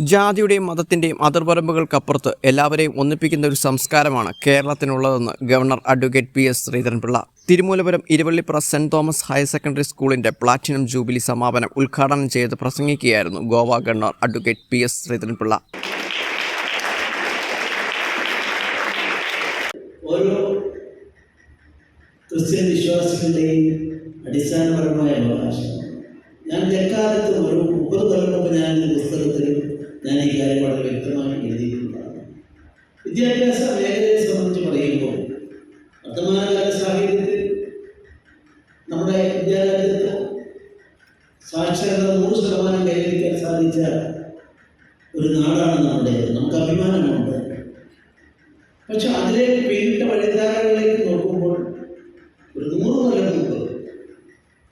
ജാതിയുടെയും മതത്തിൻ്റെയും അതിർവരമ്പുകൾക്കപ്പുറത്ത് എല്ലാവരെയും ഒന്നിപ്പിക്കുന്ന ഒരു സംസ്കാരമാണ് കേരളത്തിനുള്ളതെന്ന് governor advocate P S Sreedharan Pillai Thirumoolapuram Iruvallippura സെന്റ് തോമസ് ഹയർ സെക്കൻഡറി സ്കൂളിന്റെ പ്ലാറ്റിനം ജൂബിലി സമാപനം ഉദ്ഘാടനം ചെയ്ത് പ്രസംഗിക്കുകയായിരുന്നു Goa governor advocate P S Sreedharan Pillai. ഓരോ ക്രിസ്ത്യൻ വിശ്വാസികളുടെയും അടിസ്ഥാനപരമായ അവകാശം ഞാൻ എക്കാലത്തും ഒരു 30 കൊല്ലം മുമ്പ് ഞാൻ പുസ്തകത്തിൽ ഈ കാര്യം വളരെ വ്യക്തമായി എഴുതിയിട്ടുള്ളതാണ്. വിദ്യാഭ്യാസ മേഖലയെ സംബന്ധിച്ച് പറയുമ്പോൾ വർത്തമാനകാല സാഹചര്യത്തിൽ നമ്മുടെ വിദ്യാലയത്തിൽ സാക്ഷരത 100% കൈവരിക്കാൻ സാധിച്ച ഒരു നാടാണ് നമ്മുടേത്. നമുക്ക് അഭിമാനമുണ്ട്. പക്ഷെ അതിലേക്ക് പിന്നിട്ട വഴിധാരകളിലേക്ക് നോക്കുമ്പോൾ ഒരു 100 കൊല്ലം മുമ്പ്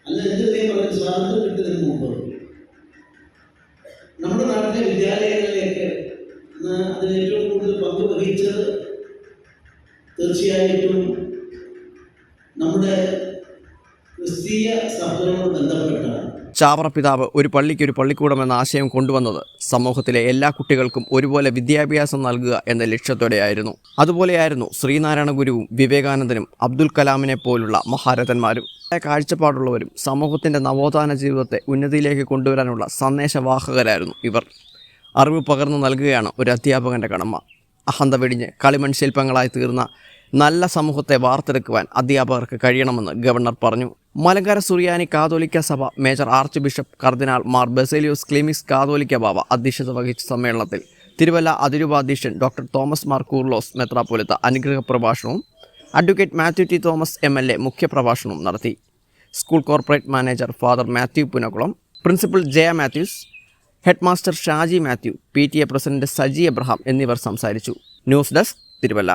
അല്ല എന്തെങ്കിലും വളരെ സ്വാതന്ത്ര്യം കിട്ടുന്നതിന് മുമ്പ് നമ്മുടെ നാട്ടിലെ വിദ്യാലയങ്ങളിലേക്ക് അതിന് ഏറ്റവും കൂടുതൽ പങ്ക് വഹിച്ചത് തീർച്ചയായിട്ടും നമ്മുടെ ക്രിസ്തീയ സഭയോട് ബന്ധപ്പെട്ടാണ്. ചാവറ പിതാവ് ഒരു പള്ളിക്കൊരു പള്ളിക്കൂടം എന്ന ആശയം കൊണ്ടുവന്നത് സമൂഹത്തിലെ എല്ലാ കുട്ടികൾക്കും ഒരുപോലെ വിദ്യാഭ്യാസം നൽകുക എന്ന ലക്ഷ്യത്തോടെയായിരുന്നു. അതുപോലെയായിരുന്നു ശ്രീനാരായണ ഗുരുവും വിവേകാനന്ദനും അബ്ദുൽ കലാമിനെ പോലുള്ള മഹാരഥന്മാരും. കാഴ്ചപ്പാടുള്ളവരും സമൂഹത്തിൻ്റെ നവോത്ഥാന ജീവിതത്തെ ഉന്നതിയിലേക്ക് കൊണ്ടുവരാനുള്ള സന്ദേശവാഹകരായിരുന്നു ഇവർ. അറിവ് പകർന്നു നൽകുകയാണ് ഒരു അധ്യാപകൻ്റെ കടമ. അഹന്ത വെടിഞ്ഞ് കളിമൺ ശില്പങ്ങളായി തീർന്ന നല്ല സമൂഹത്തെ വാർത്തെടുക്കുവാൻ അധ്യാപകർക്ക് കഴിയണമെന്ന് ഗവർണർ പറഞ്ഞു. Malankara Suriyani Katholika Sabha major archbishop cardinal Mar Baselios Cleemis Catholicos Bava അധ്യക്ഷത വഹിച്ച സമ്മേളനത്തിൽ തിരുവല്ല അതിരൂപാധ്യക്ഷൻ ഡോക്ടർ തോമസ് മാർ കൂർലോസ് മെത്രാപ്പൊലിത്ത അനുഗ്രഹ പ്രഭാഷണവും advocate Mathew T Thomas MLA മുഖ്യപ്രഭാഷണവും നടത്തി. School corporate manager father Mathew Punakulam, principal Jaya Mathews, head master Shaji Mathew, PTA president Saji Abraham എന്നിവർ സംസാരിച്ചു. News desk Thiruvalla.